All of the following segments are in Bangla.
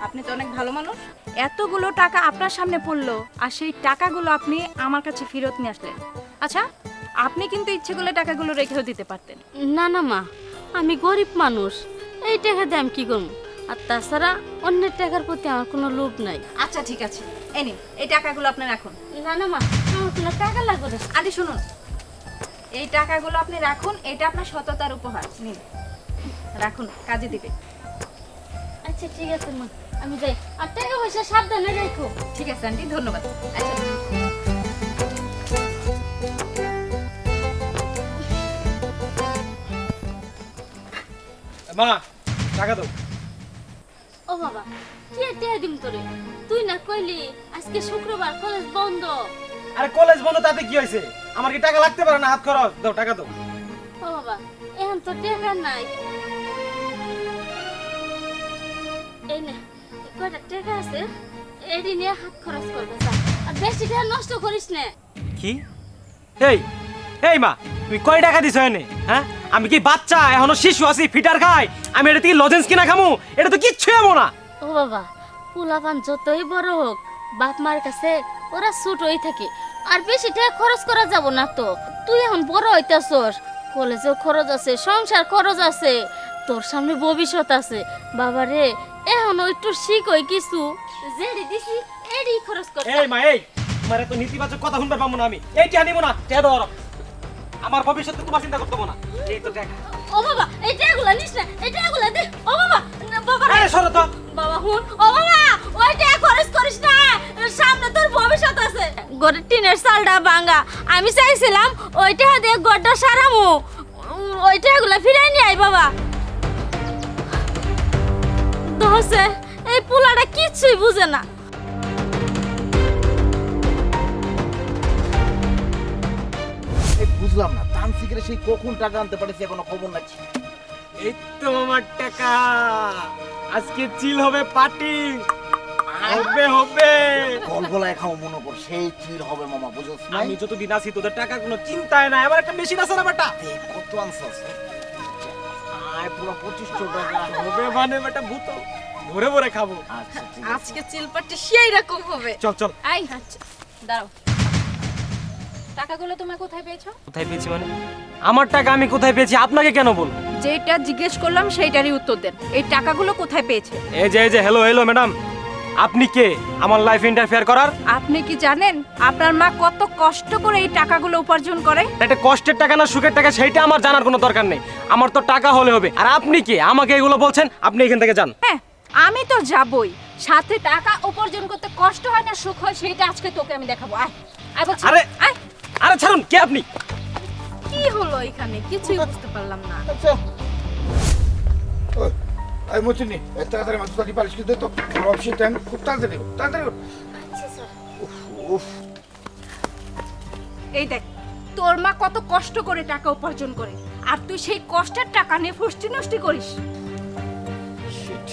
আপনি তো অনেক ভালো মানুষ, এতগুলো টাকা আপনার সামনে পড়লো আর সেই টাকাগুলো আপনি আমার কাছে ফেরত নিয়ে আসলেন। আচ্ছা, আপনি কিন্তু ইচ্ছে করলে টাকাগুলো রেখেও দিতে পারতেন। না না মা, আমি গরিব মানুষ, এই টাকা দিয়ে আমি কি করবো? আর তাছাড়া অন্যের টাকার প্রতি আমার কোনো লোভ নাই। আচ্ছা ঠিক আছে, এই নিন, এই টাকাগুলো আপনি রাখুন। না না মা, আমার কোনো টাকা লাগবে না। আরে শুনুন, এই টাকাগুলো আপনি রাখুন, এটা আপনার সততার উপহার। নিন, রাখুন, কাজে দিবে। আচ্ছা ঠিক আছে মা, আমি যাই। আর টাকা পয়সা সাবধানে রাখো। ঠিক আছে আন্টি, ধন্যবাদ। আচ্ছা মা, টাকা দাও। ও বাবা, কি টাকা দিম তোরে? তুই না কইলি আজকে শুক্রবার কলেজ বন্ধ। আরে কলেজ বন্ধ তাতে কি হয়েছে? আমার কি টাকা লাগতে পারে না? হাত খরচ দাও, টাকা দাও। ও বাবা, এখন তো টাকা নাই। এই না, কয়টা টাকা আছে, এডি নিয়ে হাত খরচ করবে। আর বেশি টাকা নষ্ট করিস না। কি? এই এই মা, তুমি কয় টাকা দিছো এনে? হ্যাঁ, আমি কি বাচ্চা? এখনো শিশু আছি, ফিটার খাই। আমি এটা থেকে লজেন্স কিনা খামু? এটা তো কিচ্ছু এমন না। ও বাবা, পোলাপান যতই বড় হোক, বাপ মার কাছে ওরা ছোটই থাকে। আর বেশি টাকা খরচ করা যাব না তো। তুই এখন বড় হইতাছস, কলেজেও খরচ আছে, সংসার খরচ আছে, তোর সামনে ভবিষ্যৎ আছে। বাবা রে, এখন একটু শিখই কিছু। জেডি দিছি এডি খরচ কর। এই মা, এই তোমার এত নেতিবাচক কথা শুনবার পাবো না আমি। এইটা নিবো না, টাকা দাও। আমার ভবিষ্যৎ তোমার চিন্তা করতে হবে না। এই তো টাকা। ও বাবা, এই টাকাগুলো নিস না, এই টাকাগুলো দে। ও বাবা, বাবা রে। আরে সরো তো। বাবা হুন, ও বাবা, ওই টাকা খরচ করিস না, সামনে তোর ভবিষ্যৎ আছে। গড়ের টিনের চালটা ভাঙা, আমি চাইছিলাম ওই টাকা দিয়ে গড়টা সারামু। ওই টাকাগুলো ফিরাই নিয়ে আই বাবা। দোষে এই পোলাটা কিচ্ছুই বুঝে না। বুঝলাম না, তানসিকের সেই কখন টাকা আনতে পারেছে এখনো খবর নাই। এই তো আমার টাকা। আজকে চিল হবে, পার্টি হবে হবে। গলগলায় খাও মনে কর, সেই চিল হবে মামা, বুঝছ না? আমি যতদিন আছি তোদের টাকা কোনো চিন্তায় নাই। আমার একটা মেশিন আছে না বেটা। কত আনছস? আয় পুরো 2500 টাকা হবে মানে বেটা, ভূত ভরে ভরে খাবো। আচ্ছা ঠিক আছে। আজকে চিলপাটি সেই রকম হবে। চল চল। আই আচ্ছা, দাঁড়াও। টাকাগুলো তুমি কোথায় পেয়েছো? কোথায় পেয়েছি মানে? আমার টাকা আমি কোথায় পেয়েছি আপনাকে কেন বলবো? যেটা জিজ্ঞেস করলাম সেইটারই উত্তর দেন। এই টাকাগুলো কোথায় পেয়েছে? এই যে হ্যালো হ্যালো ম্যাডাম, আপনি কে আমার লাইফ ইন্টারফেয়ার করার? আপনি কি জানেন আপনার মা কত কষ্ট করে এই টাকাগুলো উপার্জন করে? এটা কষ্টের টাকা না সুখের টাকা সেইটা আমার জানার কোনো দরকার নেই। আমার তো টাকা হলে হবে। আর আপনি কে আমাকে এগুলো বলছেন? আপনি এখান থেকে যান। হ্যাঁ, আমি তো যাবই, সাথে টাকা উপার্জন করতে কষ্ট হয় না সুখ হয় সেইটা আজকে তোকে আমি দেখাবো। আয় আয় বলছি। আরে আয়। আরে ছাড়ুন, কে আপনি? কি হলো এখানে? কিছুই বুঝতে পারলাম না। আচ্ছা এই মচিনি তাড়াতাড়ি মাছ তাড়াতাড়ি পালিশ করে দে তো, আমার অফিসের টাইম, খুব তাড়াতাড়ি তাড়াতাড়ি। উফ এই দেখ, তোর মা কত কষ্ট করে টাকা উপার্জন করে আর তুই সেই কষ্টের টাকা নিয়ে ফুষ্টি নষ্টি করিস। শিট।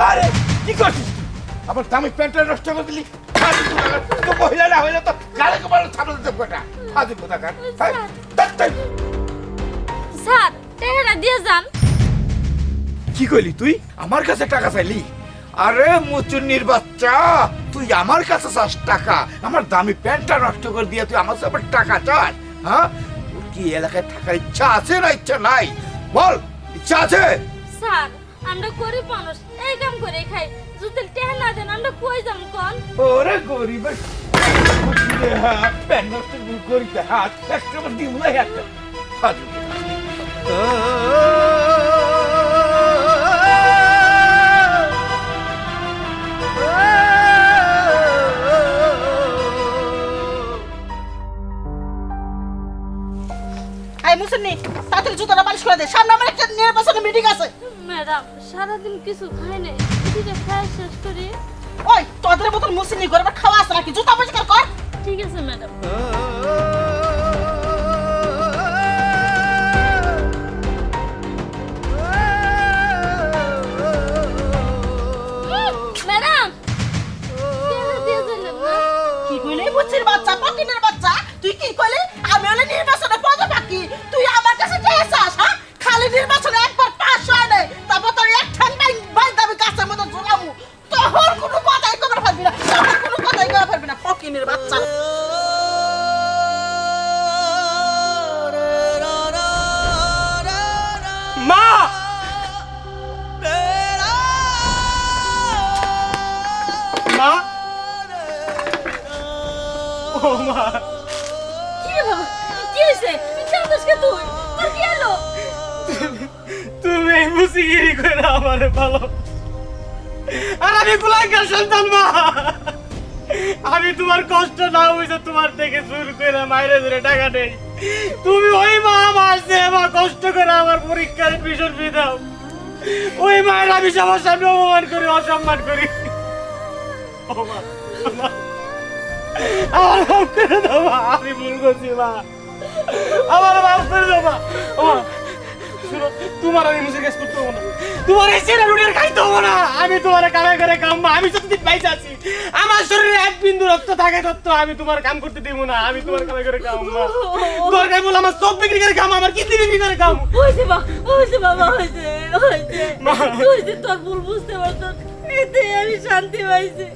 আরে কি করছিস তুই? আমার দামি প্যান্টটা নষ্ট করে দিলি। তো মহিলা না হইলে তো গালে কপালে থামলে দিতে কটা আজু কথা কার। স্যার, টাকাটা দিয়ে যান। কি কইলি তুই? আমার কাছে টাকা চাইলি? আরে মুচুন্নির বাচ্চা, তুই আমার কাছে চাস টাকা? আমার দামি প্যান্টটা নষ্ট করে দিয়ে তুই আমার কাছে টাকা চাস? হ্যাঁ, তোর কি এলাকায় থাকার ইচ্ছা আছে না ইচ্ছা নাই? বল, ইচ্ছা আছে? স্যার, আমরা গরিব মানুষ, এই কাম করে খাই। যদি টাকা না দেন আমরা কই যাম কোন? ওরে গরিবের হাত, প্যান্ট নষ্ট করিতে হাত একটা দিমলাই একটা হাজু। এই মুসন্নি, তাড়াতাড়ি জুতোটা পালিশ করে দে, সামনে আমার একটা নির্বাচনী মিটিং আছে। ম্যাডাম, সারাদিন কিছু খাই নাই, মুসিটা খাওয়া শেষ করি। ওই তোদের মতন মুসিনি করে খাওয়া আছে নাকি জুতা পরিষ্কার কর ঠিক আছে ম্যাডাম। ম্যাডাম কি কইলে বুচির বাচ্চা পকিনের বাচ্চা তুই কি কইলে আমি হলে নির্বাচনে পদে বাকি তুই আমার কাছে চাইছাস হ্যাঁ খালি নির্বাচনে একবার পাস হয় নাই তারপর তোর এক ঠান বাইন দাবি কাছের মতো ঝুলামু তোর কোনো কথাই কবার পারবি না তোর কোনো কথাই কবার পারবি না পকিনের বাচ্চা মা মা ও মা কি রে বাবা, কি হয়েছে? কাঁদিস কে তুই? তোর কি হলো? তুমি এই মুসিগিরি করে আমারে ভালো আর আমি গুলাঙ্গার সন্তান মা আমি তোমার কষ্ট না বুঝে তোমার থেকে চুর করে মাইরে ধরে টাকা নেই তুমি ওই মা আমার সেবা কষ্ট করে আমার পরীক্ষার ভীষণ ফি দাও ওই মায়ের আমি সবার সামনে অপমান করি অসম্মান করি ও মা, মা, আমার মাফ করে দাও মা আমি ভুল করছি মা আমার মাফ করে দাও মা ও মা, শুনো তোমার আমি মুসির কাজ করতে হবো না তোমার এই সেরা রুটির খাইতে হবো না আমি তোমার কামে করে কামবা আমি যতদিন বাইচে আছি আমার শরীরে এক বিন্দু রক্ত থাকে তত আমি তোমার কাম করতে দিব না আমি তোমার কামে করে কামবা দরকার বল আমার সব বিক্রি করে কাম আমার কিডনি বিক্রি করে কাম হয়েছে বাবা, হয়েছে। মা। তুই যে তোর ভুল বুঝতে পারতো, এতে আমি শান্তি পাইছি।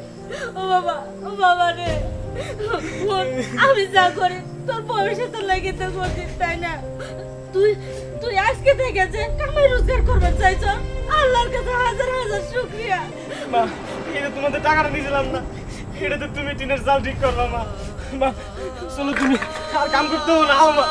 ও বাবা রে, বোন, আমি যা করি তোর ভবিষ্যতের লাগে তো করছিস, তাই না? তুই আজকে থেকে যে কামাই রোজগার করবার চাইছ, আল্লাহর কাছে হাজার হাজার শুকরিয়া। মা এটা তোমাদের টাকাটা দিয়েছিলাম না এটা তো তুমি টিনের চাল ঠিক করবা মা মা চলো তুমি আর কাম করতে হবো না আও মা